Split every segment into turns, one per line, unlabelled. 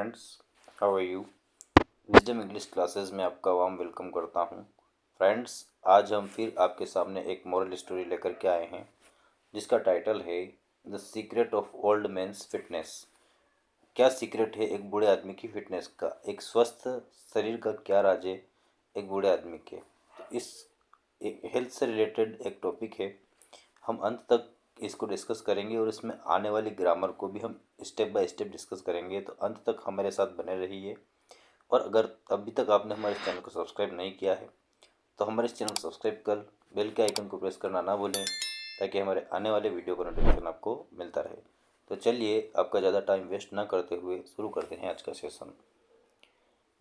Friends, how are you. Wisdom English classes में आपका warm welcome करता हूं। फ्रेंड्स, आज हम फिर आपके सामने एक मॉरल स्टोरी लेकर के आए हैं जिसका टाइटल है the secret of old man's fitness. क्या सीक्रेट है एक बूढ़े आदमी की फिटनेस का, एक स्वस्थ शरीर का क्या राज है एक बूढ़े आदमी के। तो इस हेल्थ से रिलेटेड एक टॉपिक है। हम अंत तक इसको डिस्कस करेंगे और इसमें आने वाली ग्रामर को भी हम स्टेप बाय स्टेप डिस्कस करेंगे, तो अंत तक हमारे साथ बने रहिए। और अगर अभी तक आपने हमारे चैनल को सब्सक्राइब नहीं किया है तो हमारे इस चैनल को सब्सक्राइब कर बेल के आइकन को प्रेस करना ना भूलें, ताकि हमारे आने वाले वीडियो का नोटिफिकेशन आपको मिलता रहे। तो चलिए, आपका ज़्यादा टाइम वेस्ट ना करते हुए शुरू करते हैं आज का सेशन।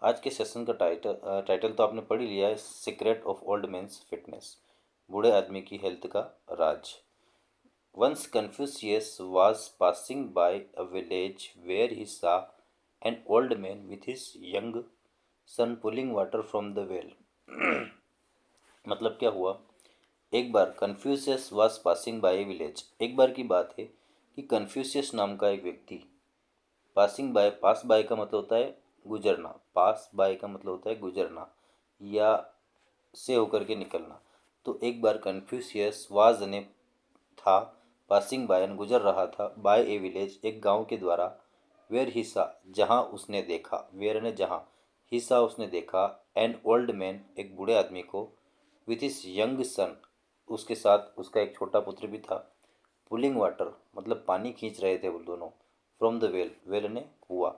आज के सेशन का टाइटल तो आपने पढ़ ही लिया है, secret of old man's fitness, बूढ़े आदमी की हेल्थ का राज। Once Confucius was passing by a village where he saw an old man with his young son pulling water from the well. मतलब क्या हुआ, एक बार Confucius was passing by a village. एक बार की बात है कि कन्फ्यूशियस नाम का एक व्यक्ति, पासिंग बाय, पास बाय का मतलब होता है गुजरना, पास बाय का मतलब होता है गुजरना या से होकर के निकलना। तो एक बार कन्फ्यूशियस वाज ने था पासिंग बाय, गुजर रहा था, बाय ए विलेज, एक गांव के द्वारा, वेयर हिस्सा, जहां उसने देखा, वेयर ने जहां, हिस्सा उसने देखा, एन ओल्ड मैन, एक बूढ़े आदमी को, विथ हिज यंग सन, उसके साथ उसका एक छोटा पुत्र भी था, पुलिंग वाटर मतलब पानी खींच रहे थे वो दोनों, फ्रॉम द वेल, वेल ने कुआ।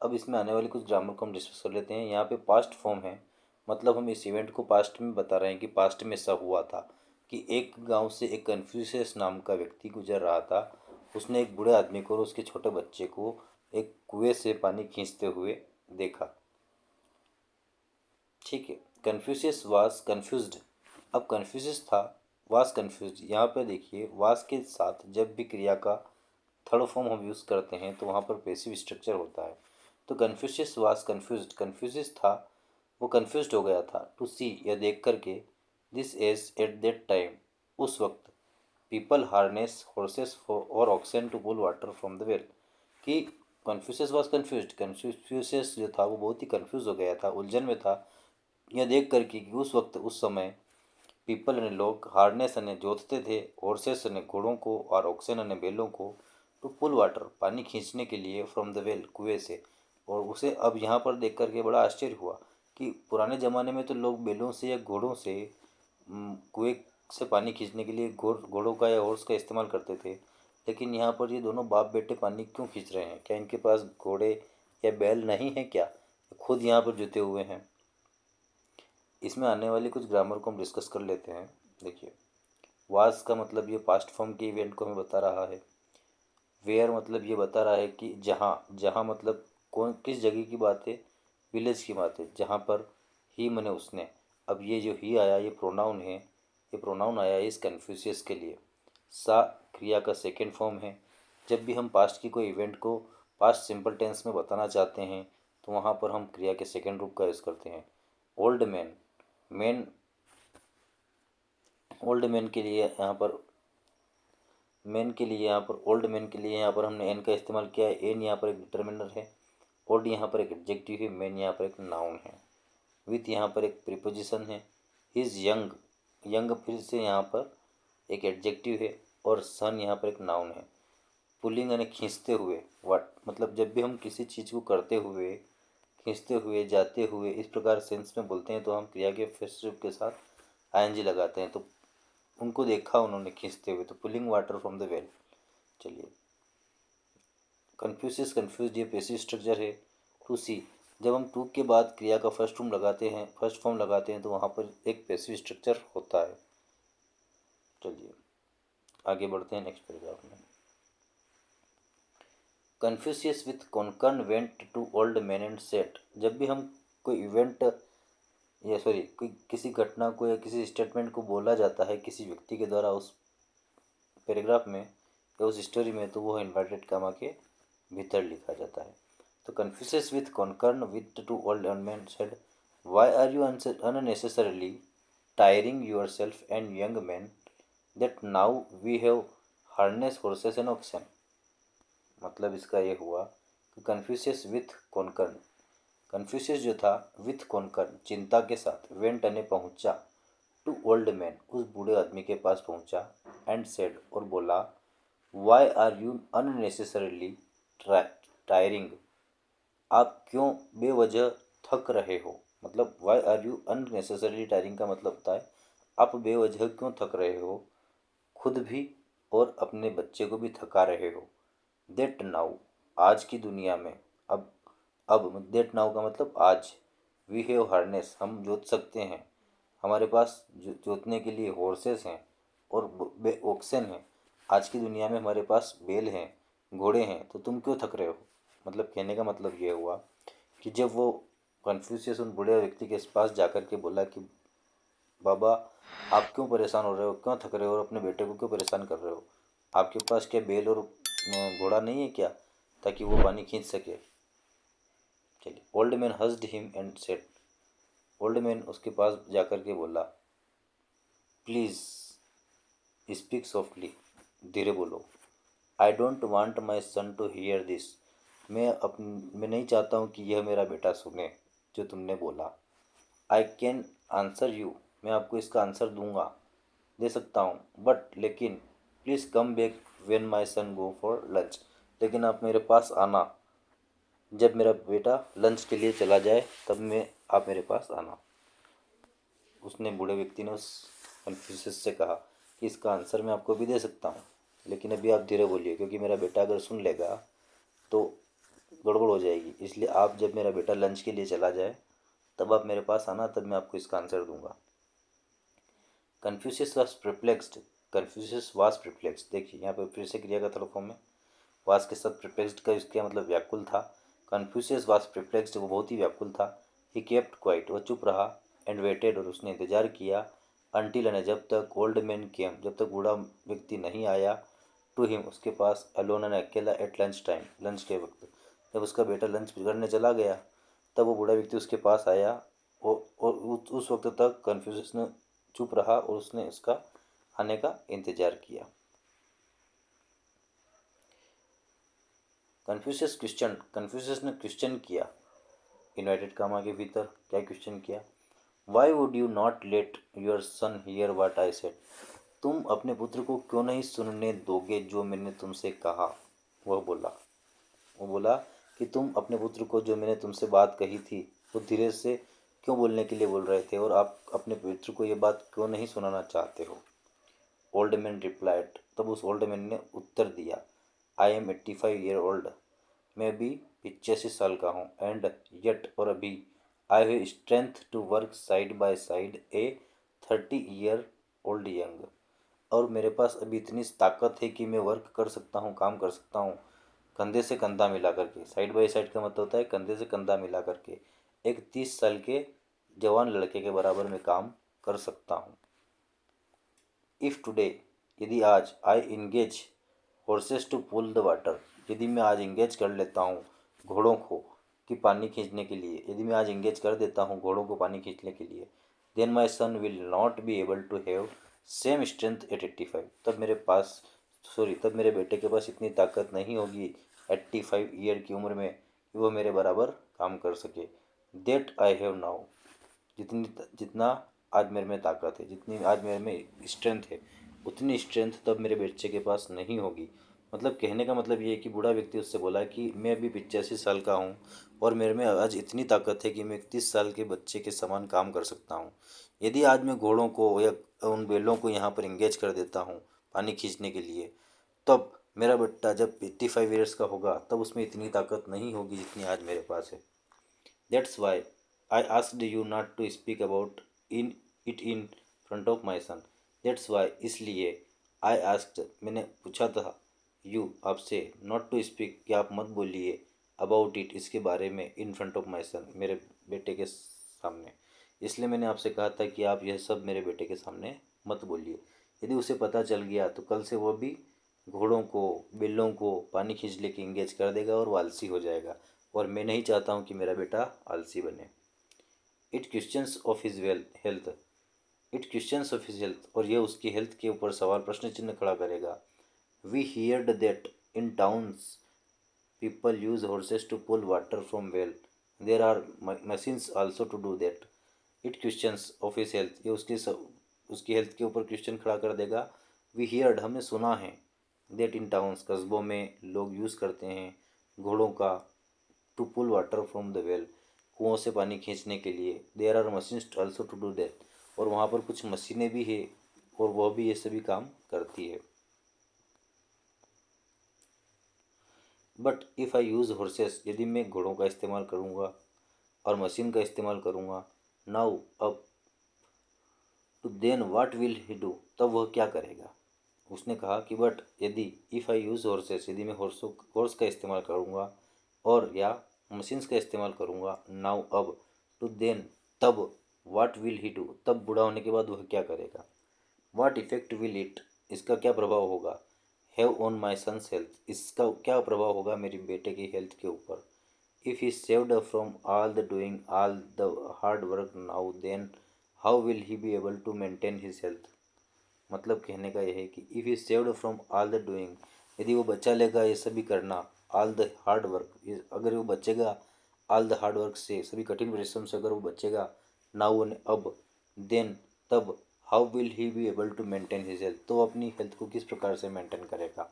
अब इसमें आने वाली कुछ ग्रामर को हम डिस्कस कर लेते हैं। यहाँ पे पास्ट फॉर्म है, मतलब हम इस इवेंट को पास्ट में बता रहे हैं कि पास्ट में ऐसा हुआ था कि एक गांव से एक कन्फ्यूशियस नाम का व्यक्ति गुजर रहा था। उसने एक बूढ़े आदमी को और उसके छोटे बच्चे को एक कुएं से पानी खींचते हुए देखा। ठीक है, कन्फ्यूशियस वाज कन्फ्यूज्ड। अब कन्फ्यूशियस था, वाज कन्फ्यूज्ड। यहाँ पे देखिए, वाज के साथ जब भी क्रिया का थर्ड फॉर्म हम यूज़ करते हैं तो वहाँ पर पैसिव स्ट्रक्चर होता है। तो कन्फ्यूशियस वाज कन्फ्यूज्ड, कन्फ्यूशियस था, वो कन्फ्यूज्ड हो गया था, टू सी, यह देख करके, this age at that time, उस वक्त, पीपल हार्नेस हॉर्सेस और oxen to pull water from the well, कि कन्फ्यूशियस वाज कन्फ्यूज्ड, कन्फ्यूशियस जो था वो बहुत ही कन्फ्यूज हो गया था, उलझन में था, यह देख करके कि उस वक्त, उस समय, पीपल ने लोग, हार्नेस ने जोतते थे, हॉर्सेस ने घोड़ों को और ऑक्सन ने बैलों को, टू पुल वाटर पानी खींचने के लिए, फ्रॉम द वेल कुएं से। और उसे अब यहाँ पर देख करके बड़ा आश्चर्य हुआ कि पुराने ज़माने में तो लोग बैलों से या घोड़ों से कुएं से पानी खींचने के लिए घोड़ों का या हॉर्स का इस्तेमाल करते थे, लेकिन यहाँ पर ये दोनों बाप बेटे पानी क्यों खींच रहे हैं? क्या इनके पास घोड़े या बैल नहीं है क्या? खुद यहाँ पर जुते हुए हैं। इसमें आने वाली कुछ ग्रामर को हम डिस्कस कर लेते हैं। देखिए, वाज का मतलब ये पास्ट फॉर्म के इवेंट को हमें बता रहा है। वेयर मतलब ये बता रहा है कि जहाँ, जहाँ मतलब कौन, किस जगह की बात है, विलेज की बात है, जहाँ पर, ही मने उसने। अब ये जो ही आया ये प्रोनाउन है, ये प्रोनाउन आया है इस कन्फ्यूशियस के लिए। सा क्रिया का सेकेंड फॉर्म है। जब भी हम पास्ट की कोई इवेंट को पास्ट सिंपल टेंस में बताना चाहते हैं तो वहाँ पर हम क्रिया के सेकेंड रूप का यूज़ करते हैं। Old man, man, old man के लिए यहाँ पर, मैन के लिए यहाँ पर, ओल्ड मैन के लिए यहाँ पर हमने एन का इस्तेमाल किया है। एन यहाँ पर एक डिटर्मिनर है, ओल्ड यहाँ पर एक एडजेक्टिव है, मैन यहाँ पर एक नाउन है, विथ यहाँ पर एक प्रीपोजिशन है। इज यंग, यंग फिर से यहाँ पर एक एडजेक्टिव है, और सन यहाँ पर एक नाउन है। पुलिंग यानी खींचते हुए, वाट मतलब जब भी हम किसी चीज़ को करते हुए, खींचते हुए, जाते हुए, इस प्रकार सेंस में बोलते हैं तो हम क्रिया के फर्स्ट रूप के साथ आईएनजी लगाते हैं। तो उनको देखा उन्होंने खींचते हुए, तो pulling water from the well. चलिए, कन्फ्यूशियस कन्फ्यूज ये पैसिव स्ट्रक्चर है। टू सी, जब हम टू के बाद क्रिया का फर्स्ट फॉर्म लगाते हैं, फर्स्ट फॉर्म लगाते हैं तो वहाँ पर एक पैसिव स्ट्रक्चर होता है। चलिए आगे बढ़ते हैं नेक्स्ट पैराग्राफ में। Confucius with concern went to old man and set. जब भी हम कोई इवेंट या सॉरी कोई किसी घटना को या किसी स्टेटमेंट को बोला जाता है किसी व्यक्ति के द्वारा उस पैराग्राफ में या उस स्टोरी में, तो वो इन्वर्टेड कामा के भीतर लिखा जाता है। तो Confucius with concern with to old man said, why are you unnecessarily tiring yourself and young man that now we have harness horses and oxen. मतलब इसका ये हुआ कन्फ्यूशियस विथ कॉन्कर्न, कन्फ्यूशियस जो था विथ कॉन्कर्न चिंता के साथ वेंट ने पहुंचा टू ओल्ड मैन उस बूढ़े आदमी के पास पहुंचा एंड सेड और बोला why are you unnecessarily tiring, आप क्यों बेवजह थक रहे हो। मतलब why are you unnecessarily tiring का मतलब होता है आप बेवजह क्यों थक रहे हो, खुद भी और अपने बच्चे को भी थका रहे हो। देट नाउ, आज की दुनिया में, अब देट नाउ का मतलब आज, वी हैव हार्नेस, हम जोत सकते हैं, हमारे पास जोतने के लिए हॉर्सेस हैं और ओक्सन हैं। आज की दुनिया में हमारे पास बैल हैं, घोड़े हैं, तो तुम क्यों थक रहे हो। मतलब कहने का मतलब ये हुआ कि जब वो कन्फ्यूशियस उन बूढ़े व्यक्ति के पास जाकर के बोला कि बाबा आप क्यों परेशान हो रहे हो, क्यों थक रहे हो और अपने बेटे को क्यों परेशान कर रहे हो, आपके पास क्या बैल और घोड़ा नहीं है क्या ताकि वो पानी खींच सके। चलिए, old man hushed him and said, old man उसके पास जाकर के बोला प्लीज़ स्पीक सॉफ्टली, धीरे बोलो। I don't want my son to hear this, मैं नहीं चाहता हूँ कि यह मेरा बेटा सुने जो तुमने बोला। आई कैन आंसर यू, मैं आपको इसका आंसर दूंगा, दे सकता हूँ, बट लेकिन please come back when my son go for lunch, लेकिन आप मेरे पास आना जब मेरा बेटा लंच के लिए चला जाए, तब मैं आप मेरे पास आना। उसने बूढ़े व्यक्ति ने उस कन्फ्यूशियस से कहा कि इसका आंसर मैं आपको भी दे सकता हूँ, लेकिन अभी आप धीरे बोलिए क्योंकि मेरा बेटा अगर सुन लेगा तो गड़बड़ हो जाएगी, इसलिए आप जब मेरा बेटा लंच के लिए चला जाए तब आप मेरे पास आना, तब मैं आपको इसका आंसर दूंगा। कन्फ्यूशियस वॉज प्रिप्लेक्स्ड, कन्फ्यूशियस वॉज प्रिप्लेक्स्ड, देखिए यहाँ पर फिर से क्रिया का थर्ड फॉर्म में वास के साथ प्रिप्लेक्स्ड का इसका मतलब व्याकुल था। कन्फ्यूशियस वास प्रिप्लेक्स्ड, वो बहुत ही व्याकुल था। ही केप्ट क्वाइट, वो चुप रहा। एंड वेटेड, और उसने इंतजार किया। अनटिल अने, जब तक ओल्ड मैन केम, जब तक बूढ़ा व्यक्ति नहीं आया। टू हिम, उसके पास। अलोन एंड अकेला, एट लंच टाइम, लंच के वक्त। जब उसका बेटा लंच करने चला गया तब वो बूढ़ा व्यक्ति उसके पास आया। और उस वक्त तक कन्फ्यूशियस ने चुप रहा और उसने उसका आने का इंतजार किया। कन्फ्यूशियस ने क्वेश्चन किया। इन्वाइटेड कामा के भीतर क्या क्वेश्चन किया, why would you not let your son here watt I said, तुम अपने पुत्र को क्यों नहीं सुनने दोगे जो मैंने तुमसे कहा। वो बोला कि तुम अपने पुत्र को जो मैंने तुमसे बात कही थी वो धीरे से क्यों बोलने के लिए बोल रहे थे और आप अपने पुत्र को ये बात क्यों नहीं सुनाना चाहते हो। ओल्ड मैन रिप्लाइड, तब उस ओल्ड मैन ने उत्तर दिया, आई एम 85 ईयर ओल्ड, मैं भी 85 साल का हूँ। एंड यट, और अभी, I have strength to work side by side a 30 year old young, और मेरे पास अभी इतनी ताकत है कि मैं वर्क कर सकता हूँ, काम कर सकता हूँ कंधे से कंधा मिला करके। साइड बाय साइड का मतलब होता है कंधे से कंधा मिला करके एक 30 साल के जवान लड़के के बराबर में काम कर सकता हूँ। इफ़ टुडे, यदि आज, I engage horses to pull the water, यदि मैं आज इंगेज कर लेता हूँ घोड़ों को कि पानी खींचने के लिए, यदि मैं आज इंगेज कर देता हूँ घोड़ों को पानी खींचने के लिए, then my son will not be able to have same strength at 85, तब मेरे बेटे के पास इतनी ताकत नहीं होगी 85 ईयर की उम्र में कि वो मेरे बराबर काम कर सके। देट आई हैव नाउ, जितनी जितना आज मेरे में ताकत है, जितनी आज मेरे में स्ट्रेंथ है, उतनी स्ट्रेंथ तब मेरे बच्चे के पास नहीं होगी। मतलब कहने का मतलब ये है कि बूढ़ा व्यक्ति उससे बोला कि मैं अभी 85 साल का हूँ और मेरे में आज इतनी ताकत है कि मैं 30 साल के बच्चे के समान काम कर सकता हूँ। यदि आज मैं घोड़ों को या उन बैलों को यहाँ पर इंगेज कर देता हूँ पानी खींचने के लिए, तब मेरा बेटा जब 85 ईयर्स का होगा तब उसमें इतनी ताकत नहीं होगी जितनी आज मेरे पास है। That's why I asked you not to speak about in front of my son. That's why, इसलिए, I asked, मैंने पूछा था, you, आपसे, not to speak, कि आप मत बोलिए, about it, इसके बारे में, in front of my son, मेरे बेटे के सामने। इसलिए मैंने आपसे कहा था कि आप यह सब मेरे बेटे के सामने मत बोलिए। यदि उसे पता चल गया तो कल से वो भी घोड़ों को, बिल्लों को पानी खींच लेके इंगेज कर देगा और वो आलसी हो जाएगा, और मैं नहीं चाहता हूँ कि मेरा बेटा आलसी बने। It questions of his health, it questions of his health, और यह उसकी हेल्थ के ऊपर सवाल, प्रश्न चिन्ह खड़ा करेगा। We heard that in towns people use horses to pull water from well. There are machines also to do that. It questions of his health. ये उसकी हेल्थ के ऊपर क्वेश्चन खड़ा कर देगा. We heard, हमने सुना है. That in towns, कस्बों में लोग यूज़ करते हैं घोड़ों का to pull water from the well, कुओं से पानी खींचने के लिए. There are machines also to do that. और वहाँ पर कुछ मशीनें भी है और वह भी ये सभी काम करती है. But if I use horses, यदि मैं घोड़ों का इस्तेमाल करूँगा और मशीन का इस्तेमाल करूँगा, नाउ अब, तो then what will he do, तब वह क्या करेगा. उसने कहा कि बट यदि, इफ़ आई यूज़ हॉर्सेस, यदि मैं हॉर्स का इस्तेमाल करूँगा और या मशीन्स का इस्तेमाल करूँगा, नाउ अब, टू देन तब, व्हाट विल ही डू, तब बूढ़ा होने के बाद वह क्या करेगा. व्हाट इफेक्ट विल इट, इसका क्या प्रभाव होगा. Have on my son's health, इसका क्या प्रभाव होगा मेरे बेटे की हेल्थ के ऊपर. If he saved from all the doing all the hard work now, then how will he be able to maintain his health. मतलब कहने का यह है कि if he saved from all the doing, यदि वो बचा लेगा ये सभी करना, ऑल द हार्ड वर्क, अगर वो बचेगा ऑल द हार्ड वर्क से, सभी कठिन परिश्रम से अगर वो बचेगा, नाउ अब, देन तब, how will he be able to maintain his health, तो अपनी हेल्थ को किस प्रकार से मेंटेन करेगा.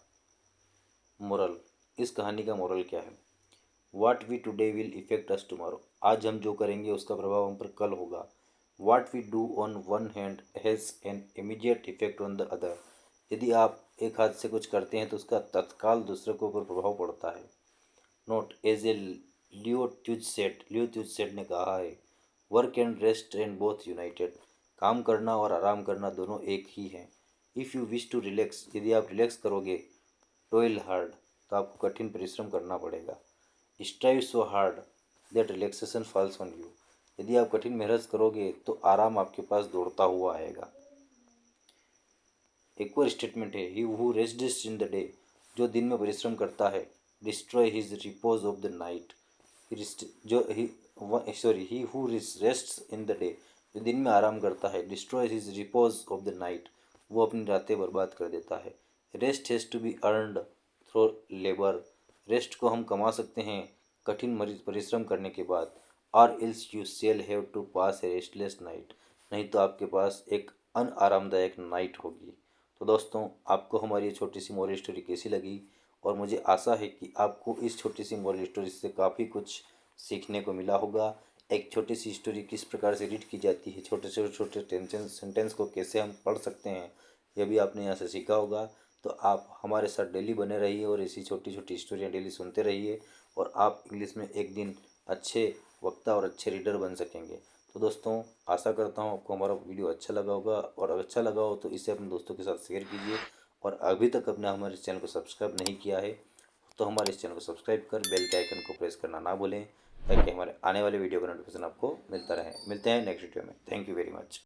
मोरल, इस कहानी का मोरल क्या है. What we today will effect us tomorrow, आज हम जो करेंगे उसका प्रभाव हम पर कल होगा. What we do on one hand has an immediate effect on the other, यदि आप एक हाथ से कुछ करते हैं तो उसका तत्काल दूसरे के ऊपर प्रभाव पड़ता है. नोट, एज ए लियो ट्यूज ने कहा है, work and rest and both united, काम करना और आराम करना दोनों एक ही हैं. If you wish to relax, यदि आप रिलैक्स करोगे, टोइल हार्ड, तो आपको कठिन परिश्रम करना पड़ेगा. Strive so hard that relaxation falls on you, यदि आप कठिन मेहनत करोगे तो आराम आपके पास दौड़ता हुआ आएगा. एक और स्टेटमेंट है, he who rests in the day, जो दिन में परिश्रम करता है, destroy his repose of the night, जो he who rests in the day, जो दिन में आराम करता है, destroy his repose of the night, वो अपनी रातें बर्बाद कर देता है. Rest has to be earned through labour, rest को हम कमा सकते हैं कठिन परिश्रम करने के बाद. और else you shall have to pass a restless night, नहीं तो आपके पास एक अनआरामदायक नाइट होगी. तो दोस्तों, आपको हमारी ये छोटी सी मोरल स्टोरी कैसी लगी, और मुझे आशा है कि आपको इस छोटी सी मोरल स्टोरी से काफ़ी कुछ सीखने को मिला होगा. एक छोटी सी स्टोरी किस प्रकार से रीड की जाती है, छोटे से छोटे सेंटेंस को कैसे हम पढ़ सकते हैं, यह भी आपने यहाँ से सीखा होगा. तो आप हमारे साथ डेली बने रहिए और ऐसी छोटी छोटी स्टोरियाँ डेली सुनते रहिए, और आप इंग्लिश में एक दिन अच्छे वक्ता और अच्छे रीडर बन सकेंगे. तो दोस्तों, आशा करता हूँ आपको हमारा वीडियो अच्छा लगा होगा, और अगर अच्छा लगा हो तो इसे अपने दोस्तों के साथ शेयर कीजिए. और अभी तक अपने हमारे चैनल को सब्सक्राइब नहीं किया है तो हमारे इस चैनल को सब्सक्राइब कर बेल के आइकन को प्रेस करना ना भूलें, ताकि हमारे आने वाले वीडियो का नोटिफिकेशन आपको मिलता रहे. मिलते हैं नेक्स्ट वीडियो में. Thank you very much.